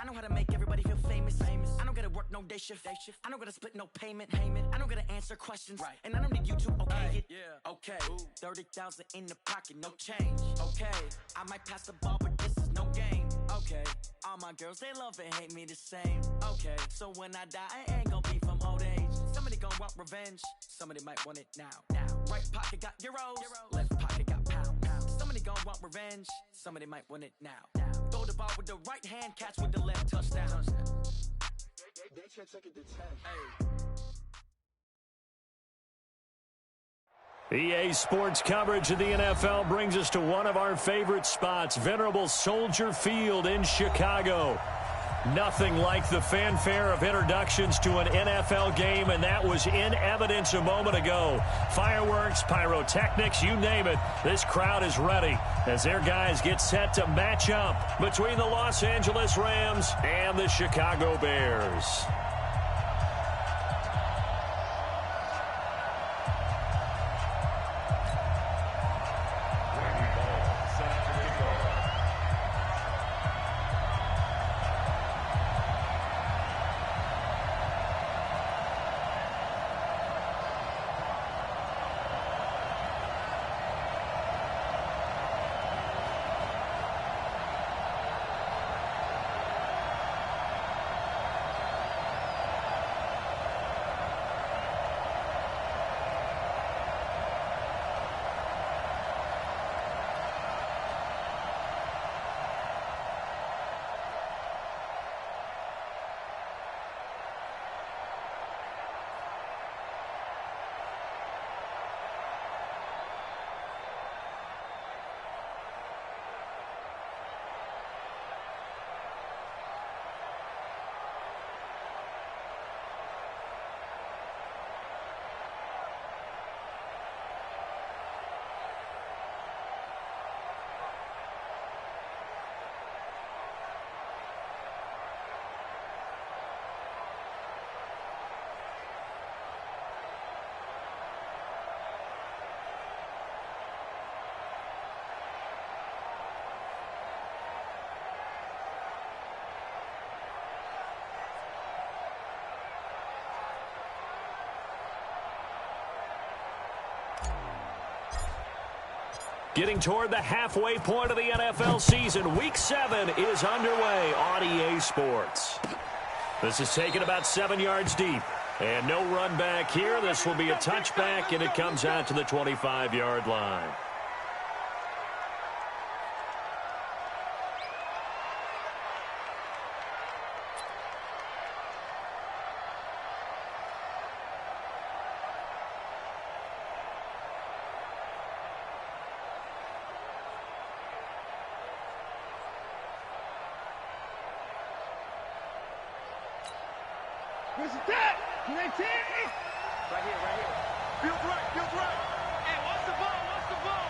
I know how to make everybody feel famous. I don't gotta work no day shift. I don't gotta split no payment. I don't gotta answer questions. Right. And I don't need you to okay it. Yeah. Okay. 30,000 in the pocket, no change. Okay. I might pass the ball, but this is no game. Okay. All my girls, they love and hate me the same. Okay. So when I die, I ain't gonna be from old age. Somebody gonna want revenge. Somebody might want it now. Right pocket got euros. Left pocket got pounds. Somebody gonna want revenge. Somebody might want it now. Throw the ball with the right hand, catch with the left, touchdown. They can't take it to 10. EA Sports coverage of the NFL brings us to one of our favorite spots, venerable Soldier Field in Chicago. Nothing like the fanfare of introductions to an NFL game, and that was in evidence a moment ago. Fireworks, pyrotechnics, you name it. This crowd is ready as their guys get set to match up between the Los Angeles Rams and the Chicago Bears. Getting toward the halfway point of the NFL season, Week 7 is underway on EA Sports. This is taken about 7 yards deep. And no run back here. This will be a touchback, and it comes out to the 25-yard line. Where's that? Right here. Field right. Hey, what's the ball?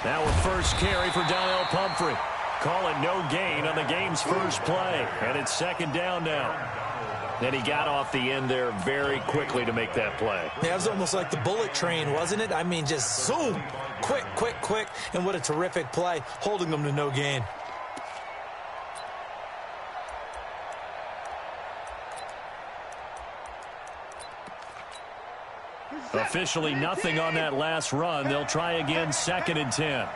Now a first carry for Donnell Pumphrey. Call it no gain on the game's first play. And it's second down now. And he got off the end there very quickly to make that play. Yeah, it was almost like the bullet train, wasn't it? I mean, just zoom. Quick. And what a terrific play, holding them to no gain. Officially nothing on that last run. They'll try again, 2nd and 10.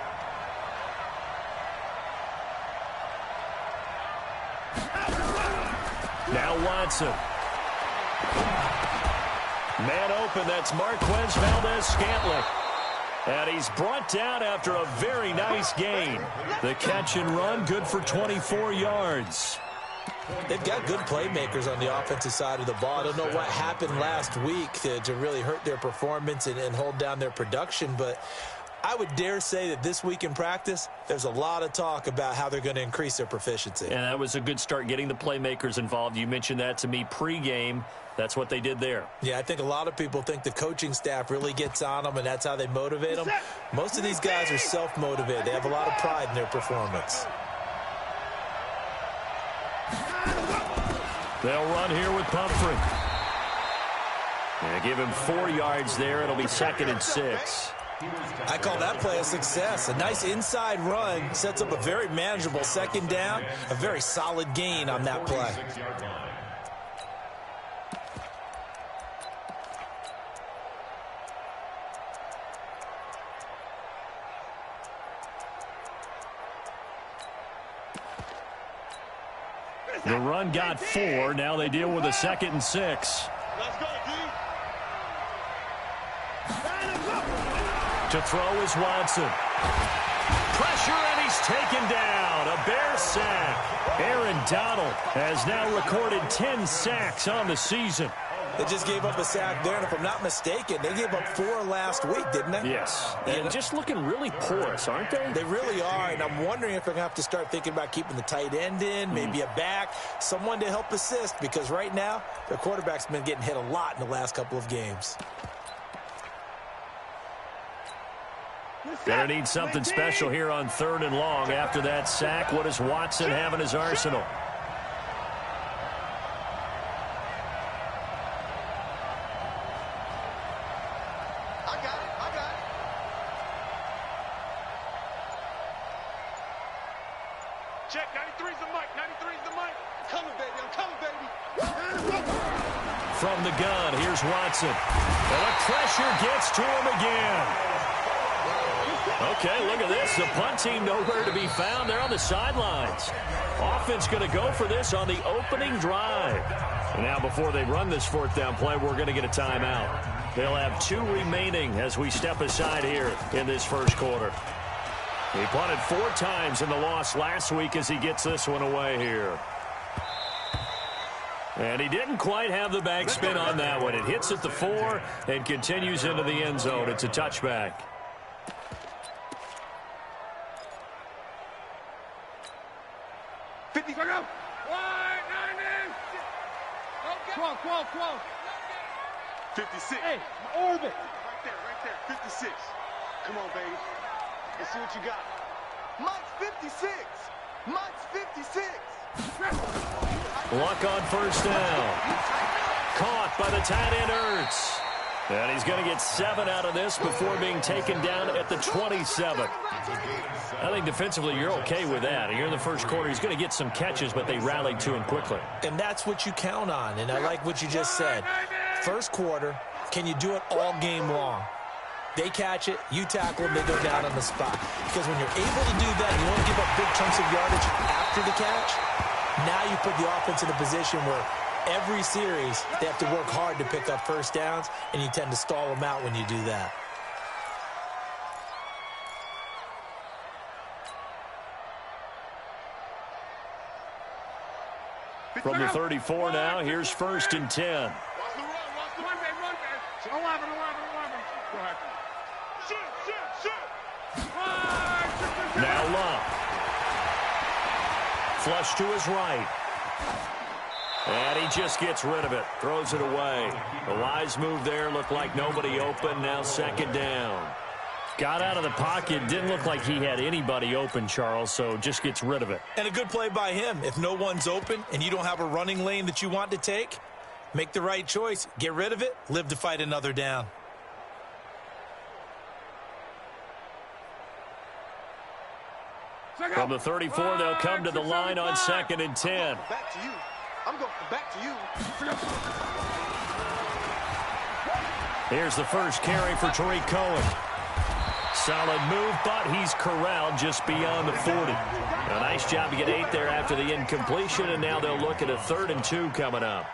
Now Watson. Man open, that's Marquez Valdez-Scantling. And he's brought down after a very nice gain. The catch and run, good for 24 yards. They've got good playmakers on the offensive side of the ball. I don't know what happened last week to really hurt their performance and hold down their production, but I would dare say that this week in practice, there's a lot of talk about how they're going to increase their proficiency. And that was a good start, getting the playmakers involved. You mentioned that to me pregame. That's what they did there. Yeah, I think a lot of people think the coaching staff really gets on them, and that's how they motivate them. Most of these guys are self-motivated. They have a lot of pride in their performance. They'll run here with Pumphrey. Yeah, give him 4 yards there. It'll be 2nd and 6. I call that play a success. A nice inside run sets up a very manageable second down, a very solid gain on that play. The run got 4. Now they deal with a 2nd and 6. Let's go, D. To throw is Watson. Pressure, and he's taken down. A Bear sack. Aaron Donald has now recorded 10 sacks on the season. They just gave up a sack there, and if I'm not mistaken, they gave up 4 last week, didn't they? Yes. And just looking really porous, aren't they? They really are, and I'm wondering if they're going to have to start thinking about keeping the tight end in, maybe a back, someone to help assist, because right now, their quarterback's been getting hit a lot in the last couple of games. Gonna need something special here on 3rd and long. After that sack, what does Watson have in his arsenal? Check, 93's the mic, 93's the mic. Coming, baby, I'm coming, baby. From the gun, here's Watson. And the pressure gets to him again. Okay, look at this. The punt team nowhere to be found. They're on the sidelines. Offense going to go for this on the opening drive. And now before they run this 4th down play, we're going to get a timeout. They'll have 2 remaining as we step aside here in this first quarter. He punted 4 times in the loss last week as he gets this one away here. And he didn't quite have the backspin on that one. It hits at the 4 and continues into the end zone. It's a touchback. Come on. 56. Hey, orbit. Right there. 56. Come on, baby. Let's see what you got. Mike's 56. Mike's 56. Luck on 1st down. Caught by the tight end Ertz. And he's going to get 7 out of this before being taken down at the 27. I think defensively you're okay with that. You're in the first quarter. He's going to get some catches, but they rallied to him quickly. And that's what you count on, and I like what you just said. First quarter, can you do it all game long? They catch it, you tackle them, they go down on the spot. Because when you're able to do that, you won't give up big chunks of yardage after the catch. Now you put the offense in a position where every series they have to work hard to pick up 1st downs, and you tend to stall them out when you do that. From the 34 now, here's 1st and 10. Run, baby. 11. Go ahead. Shoot. Now Love. Flush to his right. And he just gets rid of it. Throws it away. A wise move there. Looked like nobody open. Now 2nd down. Got out of the pocket. Didn't look like he had anybody open, Charles, so just gets rid of it. And a good play by him. If no one's open and you don't have a running lane that you want to take, make the right choice. Get rid of it. Live to fight another down. From the 34, they'll come to the line on 2nd and 10. Back to you. I'm going back to you. Here's the first carry for Tariq Cohen. Solid move, but he's corralled just beyond the 40. A nice job to get 8 there after the incompletion, and now they'll look at a 3rd and 2 coming up.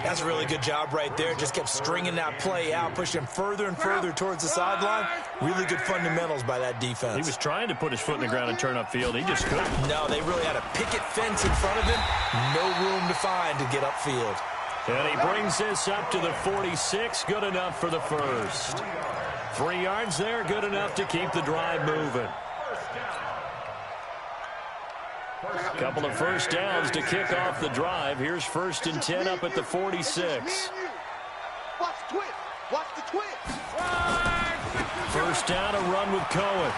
That's a really good job right there. Just kept stringing that play out, pushing him further and further towards the sideline. Really good fundamentals by that defense. He was trying to put his foot in the ground and turn upfield. He just couldn't. No, they really had a picket fence in front of him. No room to find to get upfield. And he brings this up to the 46. Good enough for the first. 3 yards there, good enough to keep the drive moving. Couple of 1st downs to kick off the drive. Here's 1st and 10 up at the 46. Watch the twist. Watch the twist. 1st down, a run with Cohen.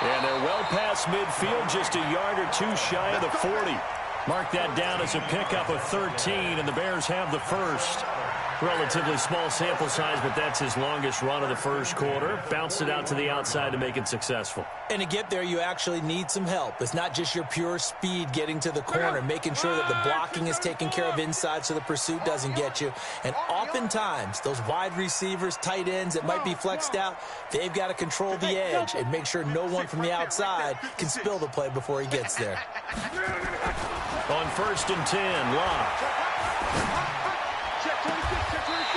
And they're well past midfield, just a yard or 2 shy of the 40. Mark that down as a pickup of 13, and the Bears have the first. Relatively small sample size, but that's his longest run of the first quarter. Bounced it out to the outside to make it successful. And to get there, you actually need some help. It's not just your pure speed getting to the corner, making sure that the blocking is taken care of inside so the pursuit doesn't get you. And oftentimes, those wide receivers, tight ends that might be flexed out, they've got to control the edge and make sure no one from the outside can spill the play before he gets there. On 1st and 10, Locke.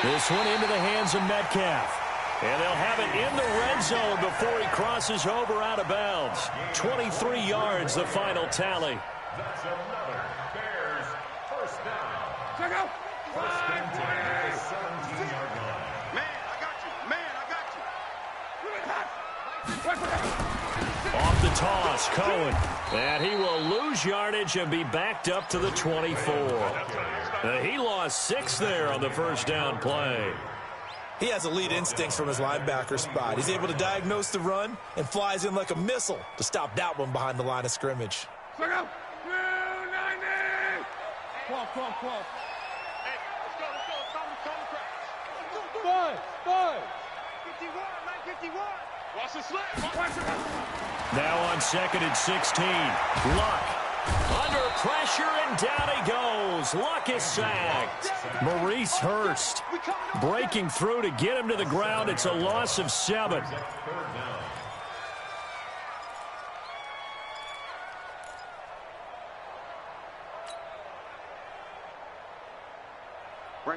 This one into the hands of Metcalf. And they'll have it in the red zone before he crosses over out of bounds. 23 yards, the final tally. That's another Bears first down. Check out. First and 10 at the 17-yard line. Man, I got you. Man, I got you. Off the toss, Cohen. And he will lose yardage and be backed up to the 24. He lost 6 there on the first down play. He has elite instincts from his linebacker spot. He's able to diagnose the run and flies in like a missile to stop that one behind the line of scrimmage. Check out. 290. 12. Hey, let's go. Come crash. 5. 51, 951. Watch the slip. Now on 2nd and 16. Luck. Under pressure, and down he goes. Luck is sacked. Maurice Hurst breaking through to get him to the ground. It's a loss of 7.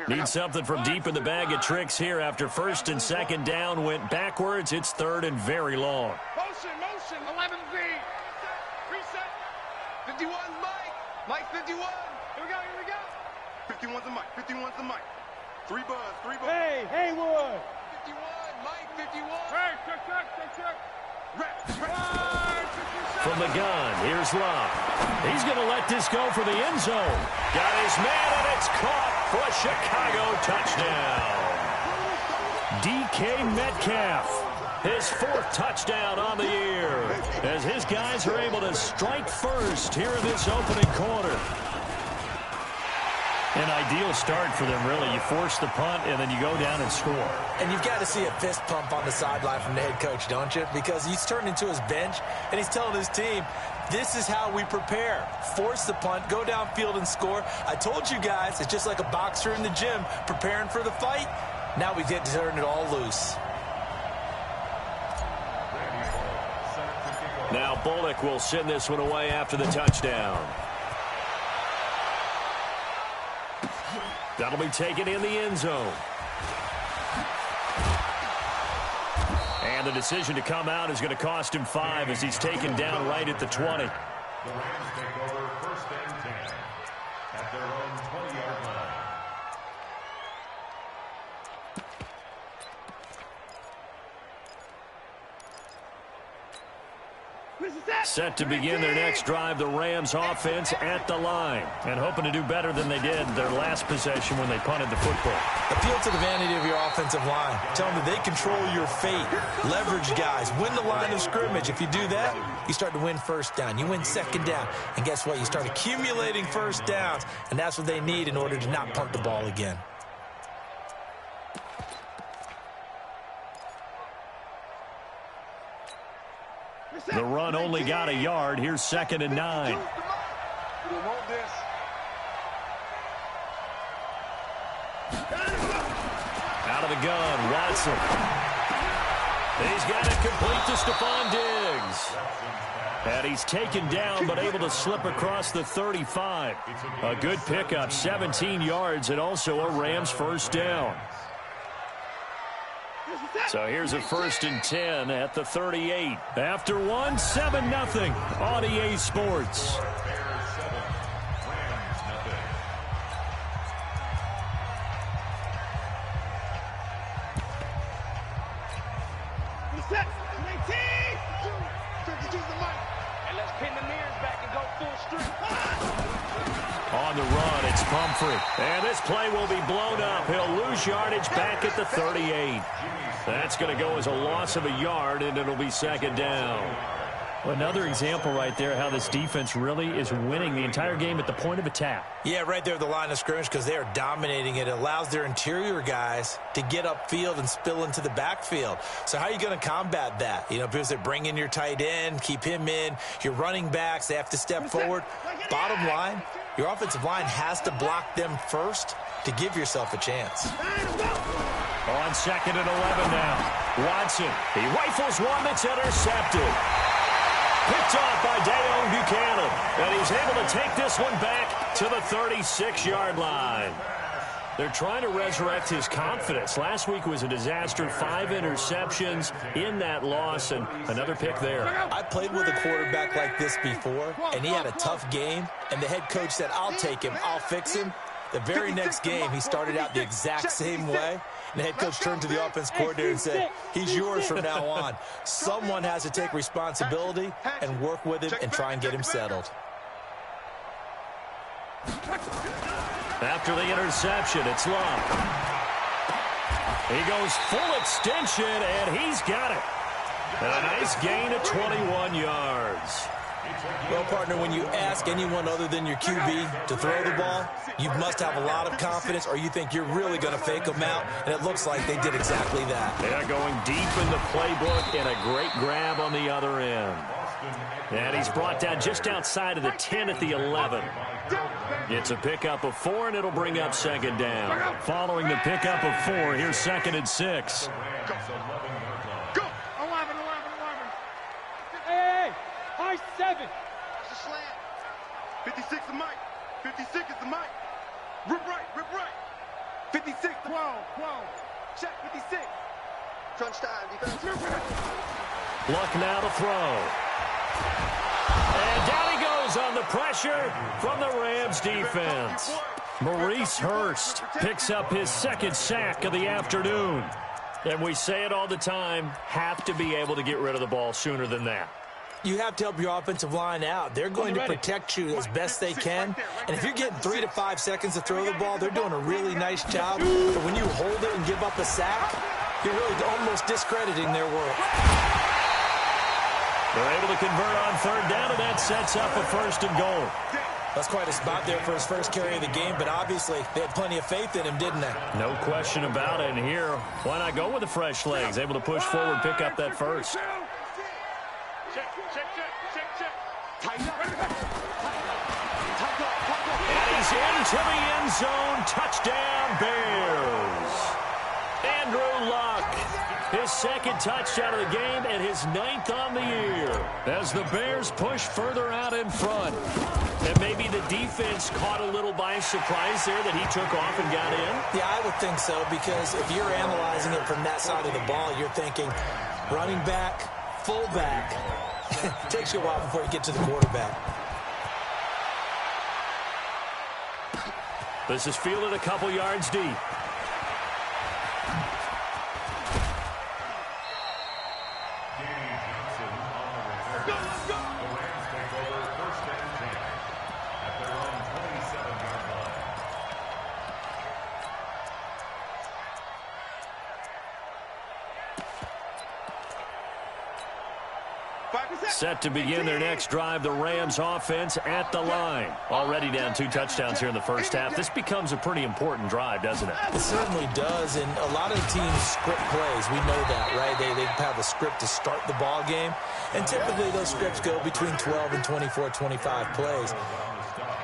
Need something from deep in the bag of tricks here after 1st and 2nd down went backwards. It's 3rd and very long. Motion. 11 feet. Reset. 51, Mike 51. Here we go. 51's the Mike. 3 buzz. Hey, Haywood. 51, Mike 51. Hey, check. From the gun, here's Love. He's going to let this go for the end zone. Got his man, and it's caught for a Chicago touchdown. DK Metcalf, his 4th touchdown on the year, as his guys are able to strike first here in this opening quarter. An ideal start for them, really. You force the punt, and then you go down and score. And you've got to see a fist pump on the sideline from the head coach, don't you? Because he's turned into his bench, and he's telling his team, this is how we prepare. Force the punt, go downfield and score. I told you guys, it's just like a boxer in the gym preparing for the fight. Now we get to turn it all loose. Now Bullock will send this one away after the touchdown. That'll be taken in the end zone. And the decision to come out is going to cost him 5 as he's taken down right at the 20. The Rams take over 1st and 10 at their own 20-yard line. Set to begin their next drive, the Rams offense at the line, and hoping to do better than they did their last possession when they punted the football. Appeal to the vanity of your offensive line. Tell them that they control your fate. Leverage guys. Win the line of scrimmage. If you do that, you start to win 1st down. You win 2nd down. And guess what? You start accumulating 1st downs, and that's what they need in order to not punt the ball again. The run only got a yard. Here's 2nd and 9. We don't want this. Out of the gun, Watson. He's got it complete to Stephon Diggs. And he's taken down but able to slip across the 35. A good pickup, 17 yards, and also a Rams 1st down. So here's a 1st and 10 at the 38. After 1, 7-0 on EA Sports. On the run, it's Pumphrey. And this play will be blown up. He'll lose yardage back at the 38. That's going to go as a loss of a yard, and it'll be 2nd down. Well, another example right there how this defense really is winning the entire game at the point of attack. Yeah, right there at the line of scrimmage because they are dominating it. It allows their interior guys to get upfield and spill into the backfield. So how are you going to combat that? You know, because they bring in your tight end, keep him in. Your running backs, they have to step forward. Bottom line, your offensive line has to block them first to give yourself a chance. On 2nd and 11 now. Watson, he rifles one that's intercepted. Picked off by Dayon Buchanan. And he's able to take this one back to the 36-yard line. They're trying to resurrect his confidence. Last week was a disaster. 5 interceptions in that loss and another pick there. I played with a quarterback like this before, and he had a tough game. And the head coach said, I'll take him, I'll fix him. The very next game, he started out the exact same way. And the head coach turned to the offense coordinator and said, he's yours from now on. Someone has to take responsibility and work with him and try and get him settled. After the interception, it's Love. He goes full extension, and he's got it. And a nice gain of 21 yards. Well, partner, when you ask anyone other than your QB to throw the ball, you must have a lot of confidence or you think you're really going to fake them out, and it looks like they did exactly that. They're going deep in the playbook and a great grab on the other end. And he's brought down just outside of the 10 at the 11. It's a pickup of 4, and it'll bring up 2nd down. Following the pickup of 4, here's 2nd and 6. Go! 11. Hey! High 7. It's a slant. 56 is Mike. 56 is the Mike. Rip right. 56. 12. Check 56. Crunch time. Defense. Luck now to throw. And down he goes on the pressure from the Rams defense. Maurice Hurst picks up his 2nd sack of the afternoon. And we say it all the time, have to be able to get rid of the ball sooner than that. You have to help your offensive line out. They're going to protect you as best they can. And if you're getting 3 to 5 seconds to throw the ball, they're doing a really nice job. But when you hold it and give up a sack, you're really almost discrediting their work. They're able to convert on 3rd down, and that sets up a 1st and goal. That's quite a spot there for his first carry of the game, but obviously they had plenty of faith in him, didn't they? No question about it. And here, why not go with the fresh legs? Able to push forward, pick up that 1st. And he's into the end zone. Touchdown, Bears. Andrew Luck, his 2nd touchdown of the game and his 9th on the year. As the Bears push further out in front. And maybe the defense caught a little by surprise there that he took off and got in. Yeah, I would think so, because if you're analyzing it from that side of the ball, you're thinking running back, fullback. It takes you a while before you get to the quarterback. This is fielded a couple yards deep. Set to begin their next drive, the Rams offense at the line. Already down 2 touchdowns here in the first half. This becomes a pretty important drive, doesn't it? It certainly does, and a lot of teams script plays. We know that, right? They have a script to start the ball game, and typically those scripts go between 12 and 24, 25 plays.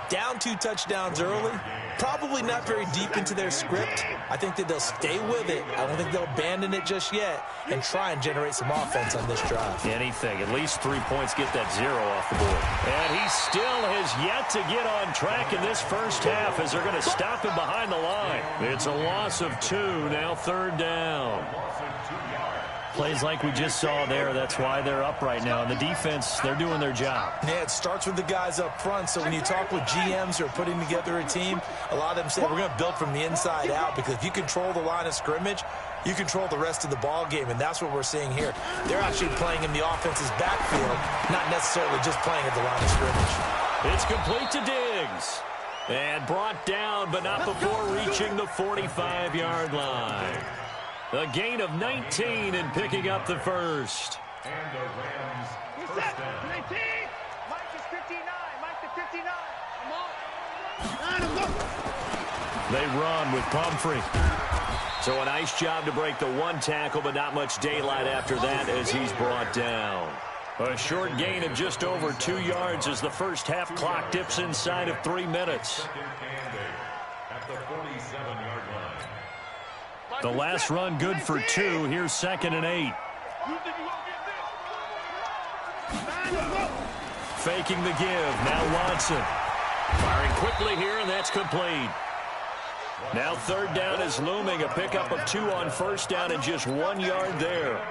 Down 2 touchdowns early, probably not very deep into their script. I think that they'll stay with it. I don't think they'll abandon it just yet and try and generate some offense on this drive. Anything. At least 3 points, get that 0 off the board. And he still has yet to get on track in this first half as they're going to stop him behind the line. It's a loss of 2, now 3rd down. Plays like we just saw there, that's why they're up right now. And the defense, they're doing their job. Yeah, it starts with the guys up front. So when you talk with GMs who are putting together a team, a lot of them say we're going to build from the inside out, because if you control the line of scrimmage, you control the rest of the ball game, and that's what we're seeing here. They're actually playing in the offense's backfield, not necessarily just playing at the line of scrimmage. It's complete to Diggs. And brought down, but not before reaching the 45-yard line. A gain of 19 and picking up the 1st. And the Rams First down. Mike is 59. Mike to 59. Come on. They run with Pumphrey. So a nice job to break the one tackle, but not much daylight after that as he's brought down. A short gain of just over 2 yards as the first half clock dips inside of 3 minutes. At the 47-yard line. The last run good for 2. Here's 2nd and 8. Faking the give. Now Watson. Firing quickly here, and that's complete. Now 3rd down is looming. A pickup of 2 on 1st down and just 1 yard there.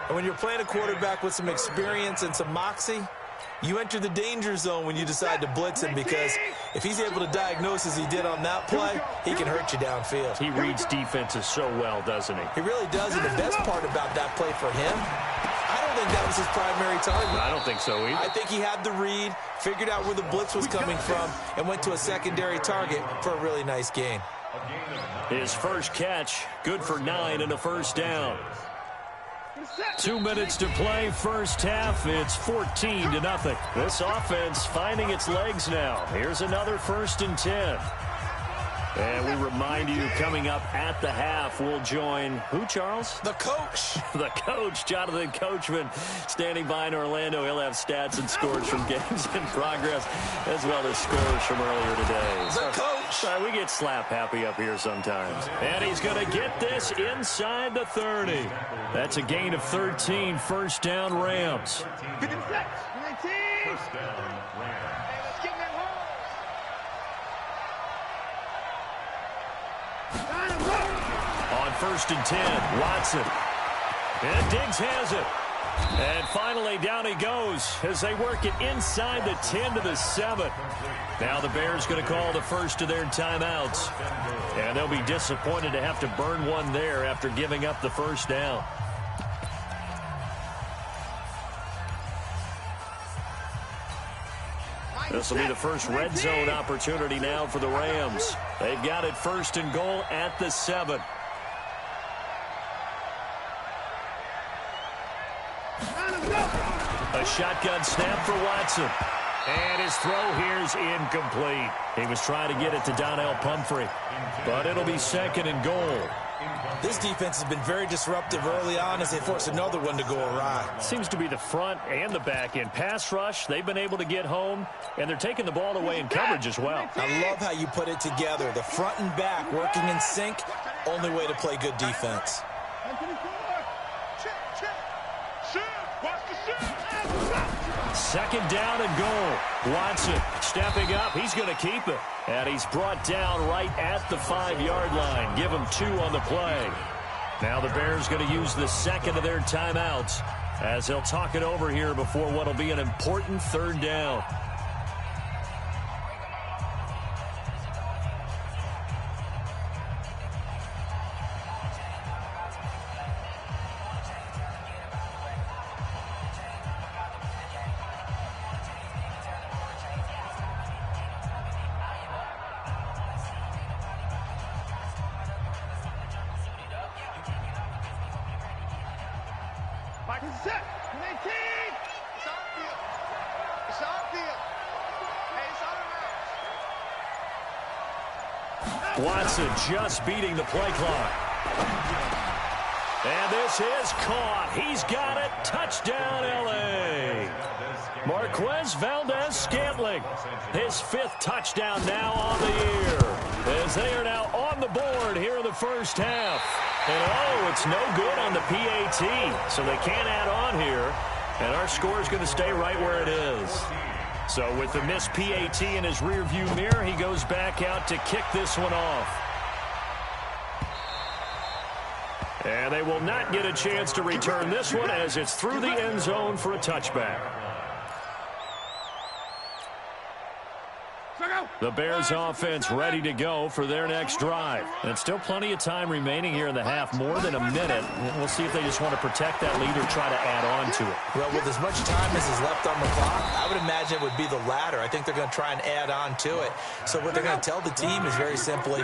And when you're playing a quarterback with some experience and some moxie, you enter the danger zone when you decide to blitz him, because if he's able to diagnose as he did on that play, he can hurt you downfield. He reads defenses so well, doesn't he? He really does, and the best part about that play for him, I don't think that was his primary target. I don't think so either. I think he had the read, figured out where the blitz was coming from, and went to a secondary target for a really nice gain. His first catch, good for 9 and a first down. 2 minutes to play, first half. It's 14-0. This offense finding its legs now. Here's another 1st and 10. And we remind you, coming up at the half, we'll join who, Charles? The coach. The coach, Jonathan Coachman, standing by in Orlando. He'll have stats and scores from games in progress, as well as scores from earlier today. The coach. Sorry, we get slap happy up here sometimes. And he's going to get this inside the 30. That's a gain of 13, first down Rams. 56. 19. First down, Rams. Let's get that home. On 1st and 10, Watson. And Diggs has it. And finally, down he goes as they work it inside the 10 to the 7. Now the Bears going to call the first of their timeouts. And they'll be disappointed to have to burn one there after giving up the first down. This will be the first red zone opportunity now for the Rams. They've got it 1st and goal at the 7. A shotgun snap for Watson. And his throw here's incomplete. He was trying to get it to Donnell Pumphrey. But it'll be 2nd and goal. This defense has been very disruptive early on as they force another one to go awry. Seems to be the front and the back end. Pass rush, they've been able to get home, and they're taking the ball away in coverage as well. I love how you put it together. The front and back working in sync, only way to play good defense. Second down and goal. Watson stepping up. He's going to keep it. And he's brought down right at the 5-yard line. Give him 2 on the play. Now the Bears going to use the second of their timeouts as they'll talk it over here before what will be an important 3rd down. Watson just beating the play clock. And this is caught. He's got it. Touchdown, L.A. Marquez Valdes-Scantling. His 5th touchdown now on the year, as they are now on the board here in the first half. And, it's no good on the PAT, so they can't add on here. And our score is going to stay right where it is. So with the missed PAT in his rearview mirror, he goes back out to kick this one off. And they will not get a chance to return this one as it's through the end zone for a touchback. The Bears offense ready to go for their next drive. And still plenty of time remaining here in the half, more than a minute. We'll see if they just want to protect that lead or try to add on to it. Well, with as much time as is left on the clock, I would imagine it would be the latter. I think they're going to try and add on to it. So what they're going to tell the team is very simply,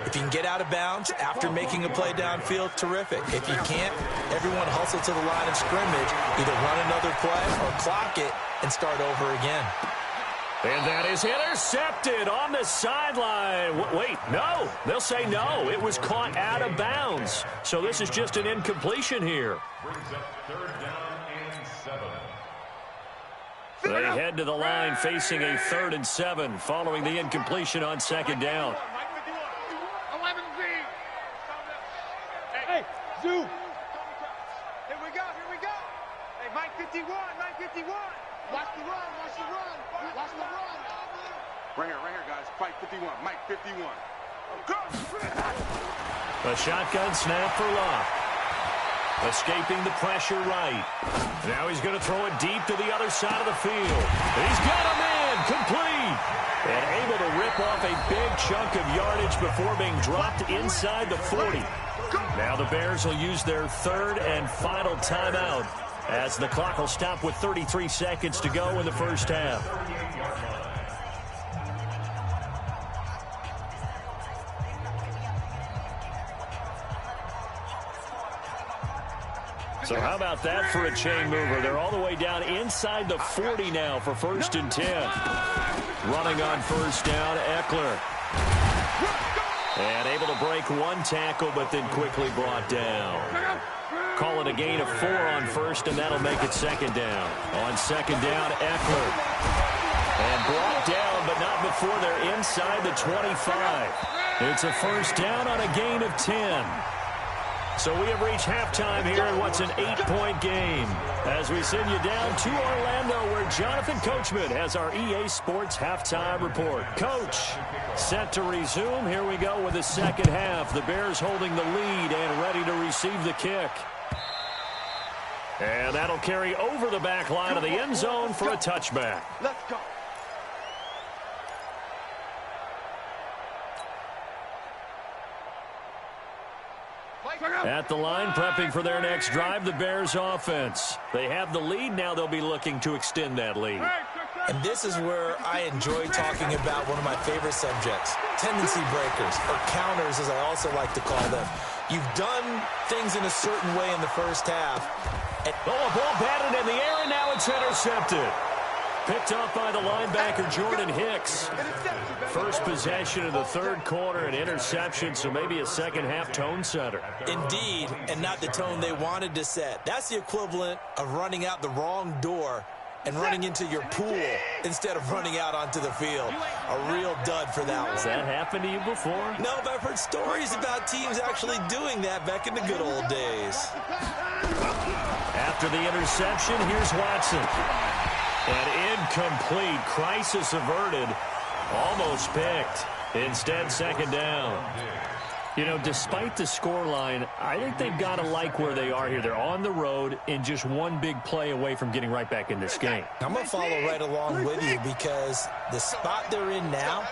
if you can get out of bounds after making a play downfield, terrific. If you can't, everyone hustle to the line of scrimmage, either run another play or clock it and start over again. And that is intercepted on the sideline. Wait, no. They'll say no. It was caught out of bounds. So this is just an incompletion here. Brings up 3rd down and 7. They head to the line facing a 3rd and 7 following the incompletion on 2nd down. Hey, Zoo. Here we go. Hey, Mike 51. Watch the run. Right here, guys. Fight 51. Mike 51. Go! A shotgun snap for Locke. Escaping the pressure right. Now he's going to throw it deep to the other side of the field. He's got him in. Complete. And able to rip off a big chunk of yardage before being dropped inside the 40. Now the Bears will use their 3rd and final timeout as the clock will stop with 33 seconds to go in the first half. So how about that for a chain mover? They're all the way down inside the 40 now for 1st and 10. Running on 1st down, Eckler. And able to break one tackle, but then quickly brought down. Call it a gain of 4 on 1st, and that'll make it 2nd down. On 2nd down, Eckler. And brought down, but not before they're inside the 25. It's a 1st down on a gain of 10. So we have reached halftime here in what's an 8-point game as we send you down to Orlando where Jonathan Coachman has our EA Sports halftime report. Coach, set to resume. Here we go with the second half. The Bears holding the lead and ready to receive the kick. And that'll carry over the back line of the end zone for a touchback. Let's go. At the line, prepping for their next drive, the Bears offense. They have the lead. Now they'll be looking to extend that lead. And this is where I enjoy talking about one of my favorite subjects, tendency breakers, or counters as I also like to call them. You've done things in a certain way in the first half. And a ball batted in the air, and now it's intercepted. Picked up by the linebacker, Jordan Hicks. First possession of the 3rd quarter, an interception, so maybe a second-half tone setter. Indeed, and not the tone they wanted to set. That's the equivalent of running out the wrong door and running into your pool instead of running out onto the field. A real dud for that one. Has that happened to you before? No, but I've heard stories about teams actually doing that back in the good old days. After the interception, here's Watson. And incomplete. Crisis averted. Almost picked. Instead, 2nd down. You know, despite the scoreline, I think they've got to like where they are here. They're on the road and just one big play away from getting right back in this game. I'm going to follow right along with you because the spot they're in now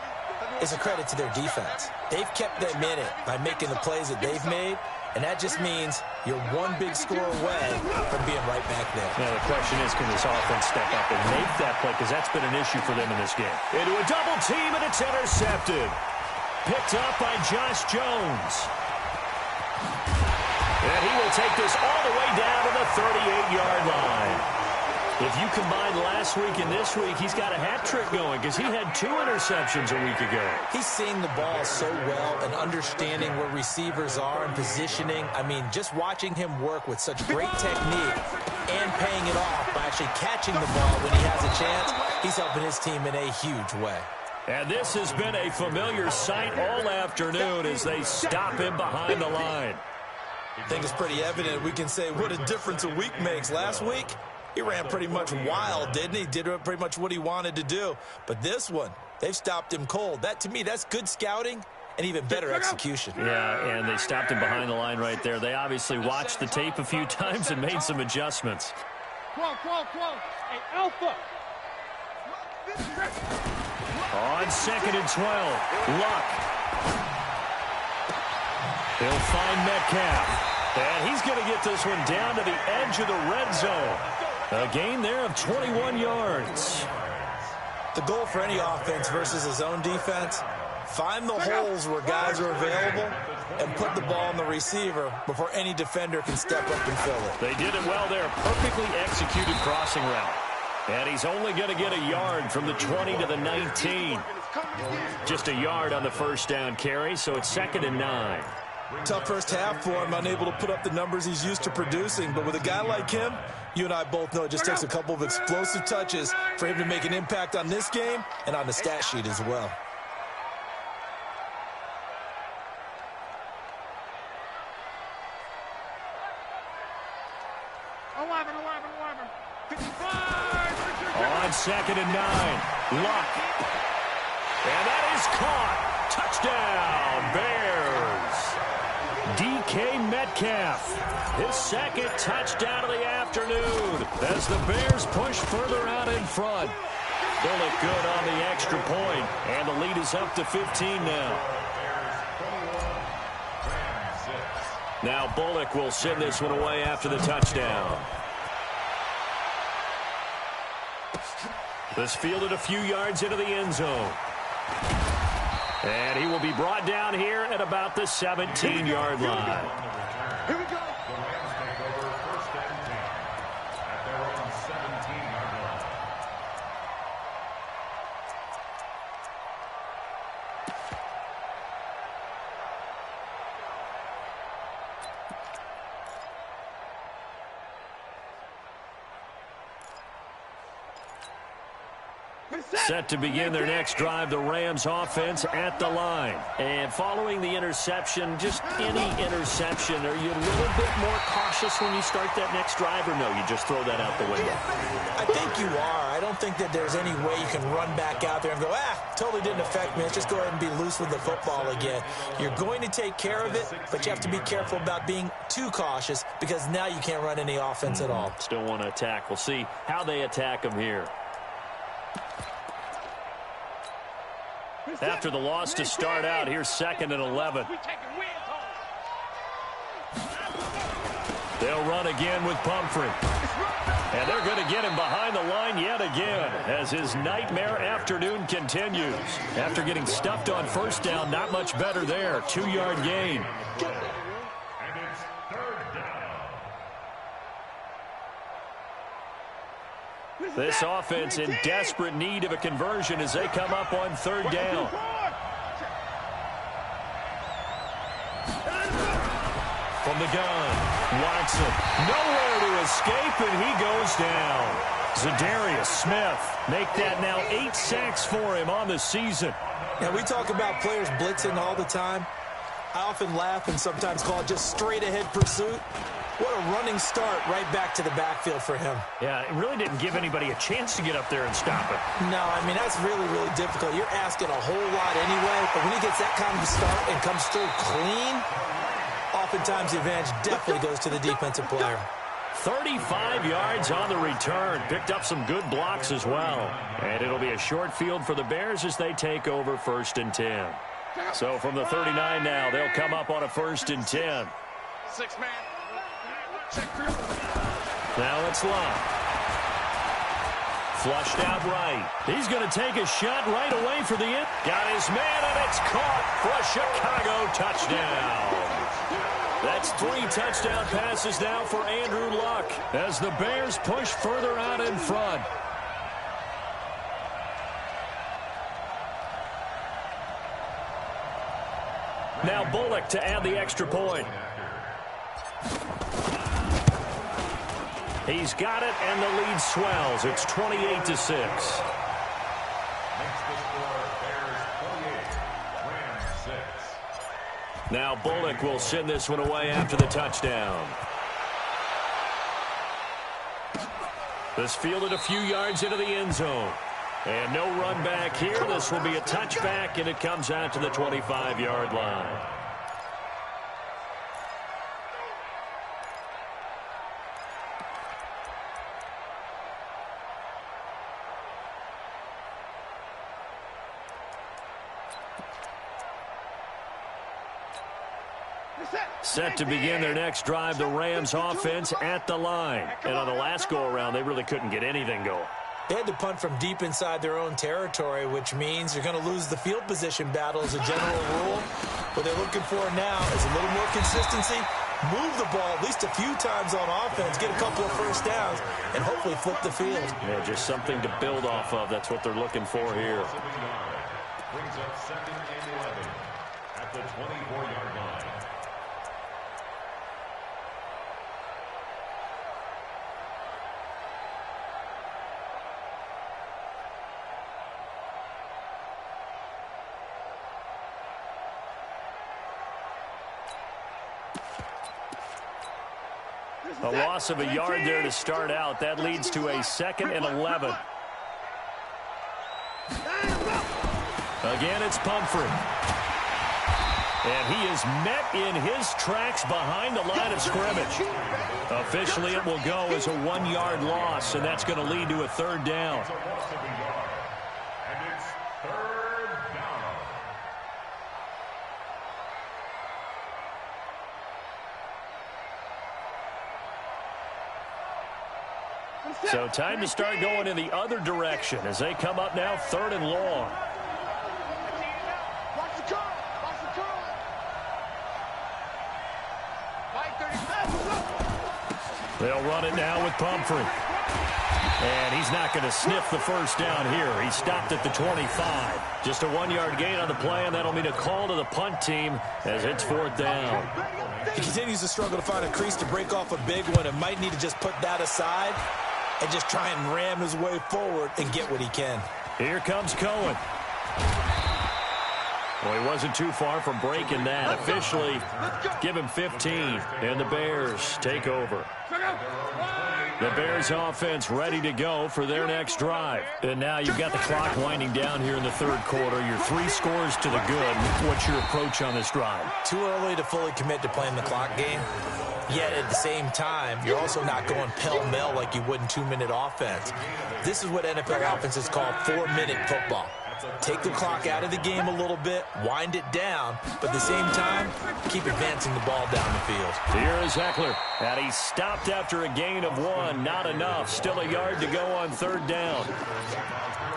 is a credit to their defense. They've kept them in it by making the plays that they've made, and that just means you're one big score away from being right back there. Now, the question is, can this offense step up and make that play? Because that's been an issue for them in this game. Into a double team, and it's intercepted. Picked up by Josh Jones. And he will take this all the way down to the 38-yard line. If you combine last week and this week, he's got a hat trick going because he had 2 interceptions a week ago. He's seeing the ball so well and understanding where receivers are and positioning. I mean, just watching him work with such great technique and paying it off by actually catching the ball when he has a chance, he's helping his team in a huge way. And this has been a familiar sight all afternoon as they stop him behind the line. I think it's pretty evident. We can say what a difference a week makes. Last week, he ran pretty much wild, didn't he? Did pretty much what he wanted to do. But this one, they've stopped him cold. That, to me, that's good scouting and even better execution. Yeah, and they stopped him behind the line right there. They obviously watched the tape a few times and made some adjustments. Hey, Alpha. On 2nd and 12, Luck. He'll find Metcalf. And he's going to get this one down to the edge of the red zone. A gain there of 21 yards. The goal for any offense versus his own defense, find the holes where guys are available and put the ball on the receiver before any defender can step up and fill it. They did it well there. Perfectly executed crossing route. And he's only going to get a yard from the 20 to the 19. Just a yard on the first down carry, so it's 2nd and 9. Tough first half for him, unable to put up the numbers he's used to producing. But with a guy like him, you and I both know it just takes a couple of explosive touches for him to make an impact on this game and on the stat sheet as well. On 2nd and 9, Luck. And that is caught. Touchdown, Bears. DK Metcalf, his 2nd touchdown of the afternoon as the Bears push further out in front. Bullock good on the extra point, and the lead is up to 15 now. Now Bullock will send this one away after the touchdown. This fielded a few yards into the end zone. And he will be brought down here at about the 17-yard line. Here we go. The Rams take over 1st and 10 at their own 17-yard line. Set to begin their next drive, the Rams offense at the line. And following the interception, just any interception, are you a little bit more cautious when you start that next drive, or no, you just throw that out the window? I think you are. I don't think that there's any way you can run back out there and go, totally didn't affect me. Let's just go ahead and be loose with the football again. You're going to take care of it, but you have to be careful about being too cautious because now you can't run any offense at all. Still want to attack. We'll see how they attack them here. After the loss to start out, here's 2nd and 11. They'll run again with Pumphrey. And they're going to get him behind the line yet again as his nightmare afternoon continues. After getting stuffed on first down, not much better there. 2-yard gain. And it's 3rd down. This offense in desperate need of a conversion as they come up on 3rd down. From the gun, Watson, nowhere to escape, and he goes down. Za'Darius Smith, make that now 8 sacks for him on the season. Now, we talk about players blitzing all the time. I often laugh and sometimes call it just straight-ahead pursuit. What a running start right back to the backfield for him. Yeah, it really didn't give anybody a chance to get up there and stop it. No, I mean, that's really, really difficult. You're asking a whole lot anyway, but when he gets that kind of start and comes through clean, oftentimes the advantage definitely goes to the defensive player. 35 yards on the return. Picked up some good blocks as well. And it'll be a short field for the Bears as they take over 1st and 10. So from the 39 now, they'll come up on a 1st and 10. 6-man. Now it's Love. Flushed out right. He's going to take a shot right away for the end. Got his man, and it's caught for a Chicago touchdown. That's 3 touchdown passes now for Andrew Luck as the Bears push further out in front. Now Bullock to add the extra point. He's got it, and the lead swells. It's 28-6. Makes the score Bears 28, Rams 6. Now Bullock will send this one away after the touchdown. This fielded a few yards into the end zone. And no run back here. This will be a touchback, and it comes out to the 25-yard line. Set to begin their next drive, the Rams offense at the line. And on the last go-around, they really couldn't get anything going. They had to punt from deep inside their own territory, which means you're going to lose the field position battle as a general rule. What they're looking for now is a little more consistency, move the ball at least a few times on offense, get a couple of first downs, and hopefully flip the field. Yeah, just something to build off of. That's what they're looking for here. Brings up 2nd and 11 at the 24-yard line. A loss of a yard there to start out. That leads to a 2nd and 11. Again, it's Pumphrey. And he is met in his tracks behind the line of scrimmage. Officially, it will go as a 1-yard loss, and that's going to lead to a 3rd down. It's a loss of a yard. And it's 3rd down. So time to start going in the other direction as they come up now 3rd and long. They'll run it now with Pumphrey. And he's not going to sniff the first down here. He stopped at the 25. Just a 1-yard gain on the play, and that'll mean a call to the punt team as it's 4th down. He continues to struggle to find a crease to break off a big one and might need to just put that aside and just try and ram his way forward and get what he can. Here comes Cohen. Well, he wasn't too far from breaking that. Officially, give him 15, and the Bears take over. The Bears offense ready to go for their next drive. And now you've got the clock winding down here in the 3rd quarter. You're 3 scores to the good. What's your approach on this drive? Too early to fully commit to playing the clock game. Yet at the same time, you're also not going pell-mell like you would in 2-minute offense. This is what NFL offenses call 4-minute football. Take the clock out of the game a little bit, wind it down, but at the same time, keep advancing the ball down the field. Here is Ekeler, and he stopped after a gain of 1. Not enough. Still a yard to go on 3rd down.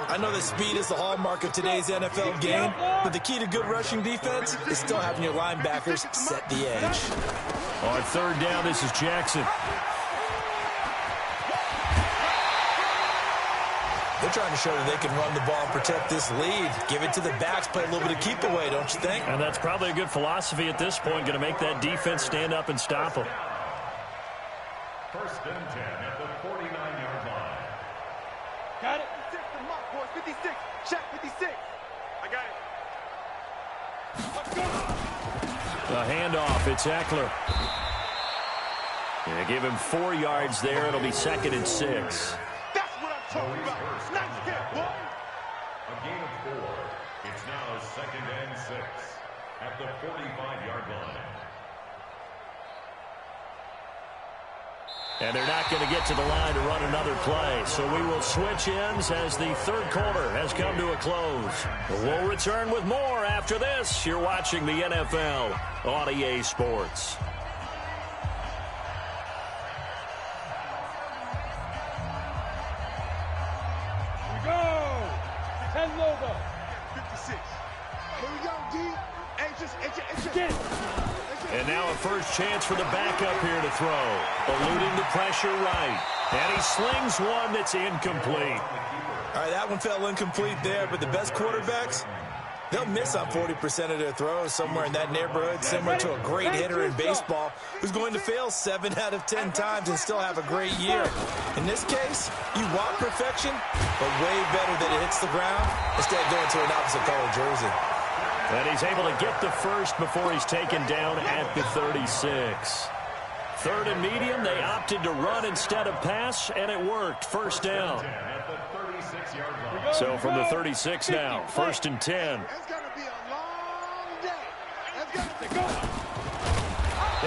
I know that speed is the hallmark of today's NFL game, but the key to good rushing defense is still having your linebackers set the edge. On 3rd down, this is Jackson. They're trying to show that they can run the ball and protect this lead. Give it to the backs, play a little bit of keep away, don't you think? And that's probably a good philosophy at this point, going to make that defense stand up and stop them. 1st and 10 at the 49-yard line. Got it. 56. Check 56. I got it. Let's go. The handoff, it's Ekeler. Yeah, give him 4 yards there. It'll be 2nd and 6. That's what I'm talking about. Nice hit, boy. A gain of 4. It's now 2nd and 6 at the 45-yard line. And they're not going to get to the line to run another play. So we will switch ends as the 3rd quarter has come to a close. We'll return with more after this. You're watching the NFL on EA Sports. Here we go. 10 logo. 56. Here we go, D. Get it. And now a first chance for the backup here to throw. Eluding the pressure right. And he slings one that's incomplete. All right, that one fell incomplete there, but the best quarterbacks, they'll miss on 40% of their throws, somewhere in that neighborhood, similar to a great hitter in baseball who's going to fail 7 out of 10 times and still have a great year. In this case, you want perfection, but way better that it hits the ground instead of going to an opposite color jersey. And he's able to get the first before he's taken down at the 36. 3rd and medium, they opted to run instead of pass, and it worked. First down. So from the 36 now, 1st and 10. It's going to be a long day. Let's go.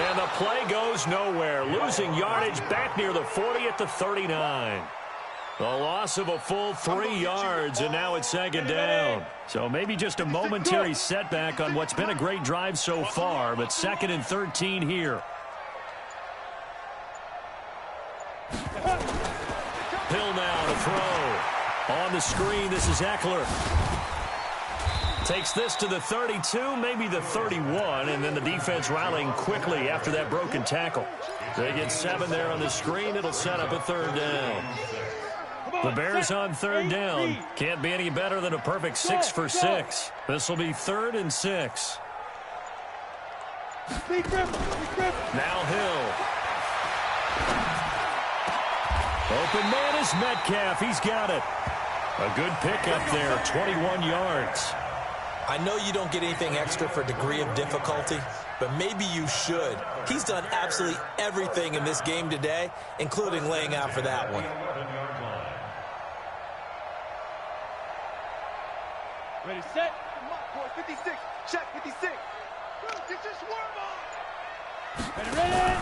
And the play goes nowhere. Losing yardage back near the 40 at the 39. A loss of a full 3 yards, and now it's second down. So maybe just a momentary setback on what's been a great drive so far, but 2nd and 13 here. Hill now to throw. On the screen, this is Eckler. Takes this to the 32, maybe the 31, and then the defense rallying quickly after that broken tackle. They get 7 there on the screen. It'll set up a 3rd down. The Bears on 3rd down. Can't be any better than a perfect 6 for 6. This will be 3rd and 6. Now Hill. Open man is Metcalf. He's got it. A good pickup there, 21 yards. I know you don't get anything extra for degree of difficulty, but maybe you should. He's done absolutely everything in this game today, including laying out for that one. Ready, set. Come on, boy, 56. Check, 56. Get your swerve on. Ready.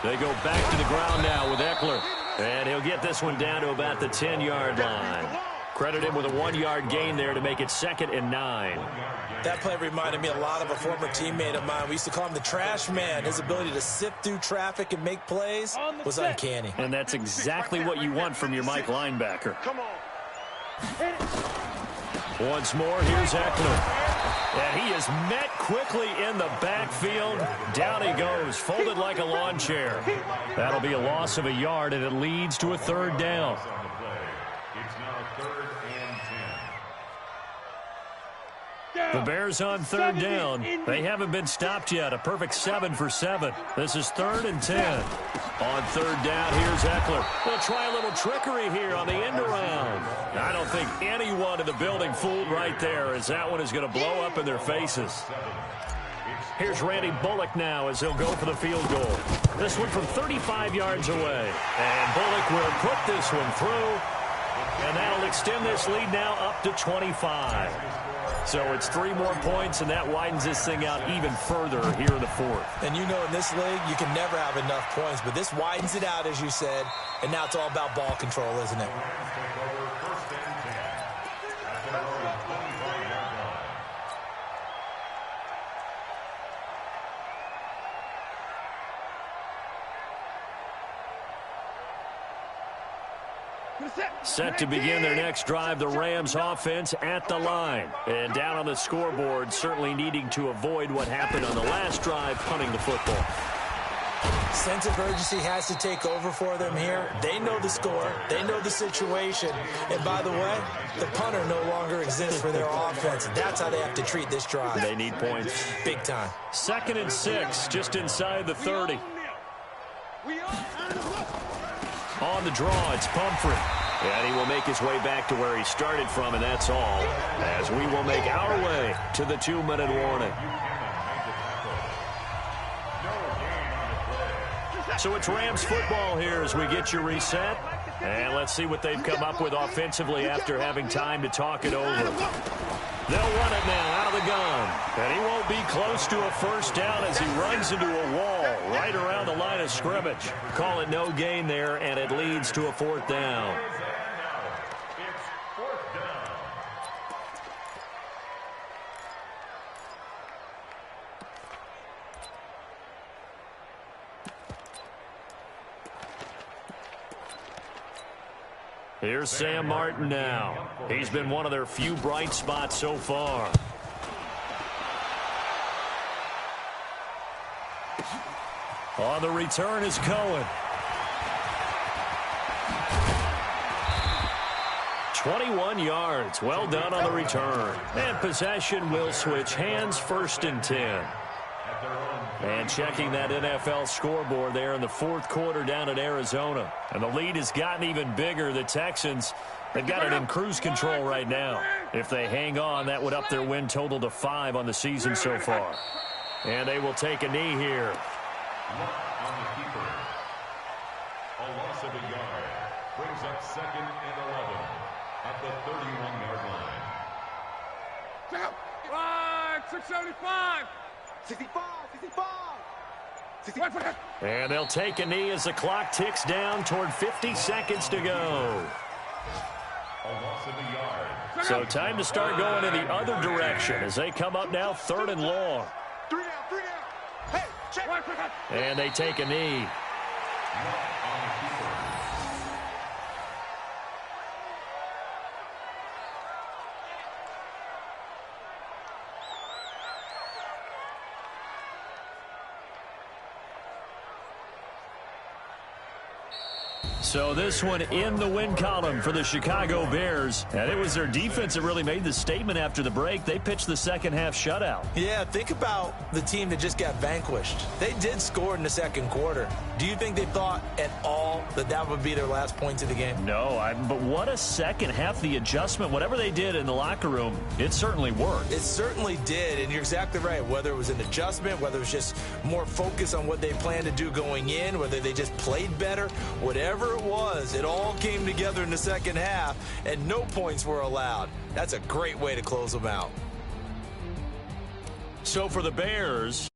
They go back to the ground now with Eckler. And he'll get this one down to about the 10-yard line. Credit him with a 1-yard gain there to make it 2nd and 9. That play reminded me a lot of a former teammate of mine. We used to call him the trash man. His ability to sift through traffic and make plays was uncanny. And that's exactly what you want from your Mike linebacker. Come on. Once more, here's Eckler. And he is met quickly in the backfield. Down he goes, folded like a lawn chair. That'll be a loss of a yard, and it leads to a 3rd down. The Bears on 3rd down. They haven't been stopped yet. A perfect 7 for 7. This is 3rd and 10. On 3rd down, here's Eckler. They'll try a little trickery here on the end around. I don't think anyone in the building fooled right there, as that one is going to blow up in their faces. Here's Randy Bullock now as he'll go for the field goal. This one from 35 yards away. And Bullock will put this one through. And that'll extend this lead now up to 25. So it's 3 more points, and that widens this thing out even further here in the 4th. And you know in this league, you can never have enough points, but this widens it out, as you said, and now it's all about ball control, isn't it? Set to begin their next drive, the Rams offense at the line. And down on the scoreboard, certainly needing to avoid what happened on the last drive, punting the football. Sense of urgency has to take over for them here. They know the score. They know the situation. And by the way, the punter no longer exists for their offense. That's how they have to treat this drive. They need points. Big time. 2nd and 6, just inside the 30. On the draw, it's Pumphrey. And he will make his way back to where he started from, and that's all, as we will make our way to the 2-minute warning. So it's Rams football here as we get you reset. And let's see what they've come up with offensively after having time to talk it over. They'll run it now out of the gun. And he won't be close to a 1st down as he runs into a wall right around the line of scrimmage. Call it no gain there, and it leads to a 4th down. Here's Sam Martin now. He's been one of their few bright spots so far. On the return is Cohen. 21 yards. Well done on the return. And possession will switch hands, 1st and 10. And checking that NFL scoreboard there in the 4th quarter down in Arizona. And the lead has gotten even bigger. The Texans, they've got it in cruise control right now. If they hang on, that would up their win total to 5 on the season so far. And they will take a knee here. On the keeper. A loss of a yard brings up 2nd and 11 at the 31-yard line. Check out. 675. 65. 65. And they'll take a knee as the clock ticks down toward 50 seconds to go. A loss of a yard. So time to start going in the other direction as they come up now 3rd and long. 3 down, 3 down. Hey, check. And they take a knee. On the keeper. So this one in the win column for the Chicago Bears. And it was their defense that really made the statement after the break. They pitched the second half shutout. Yeah, think about the team that just got vanquished. They did score in the second quarter. Do you think they thought at all that that would be their last points of the game? No, but what a second half. The adjustment, whatever they did in the locker room, it certainly worked. It certainly did, and you're exactly right. Whether it was an adjustment, whether it was just more focus on what they planned to do going in, whether they just played better, whatever it was, it all came together in the second half, and no points were allowed. That's a great way to close them out. So for the Bears...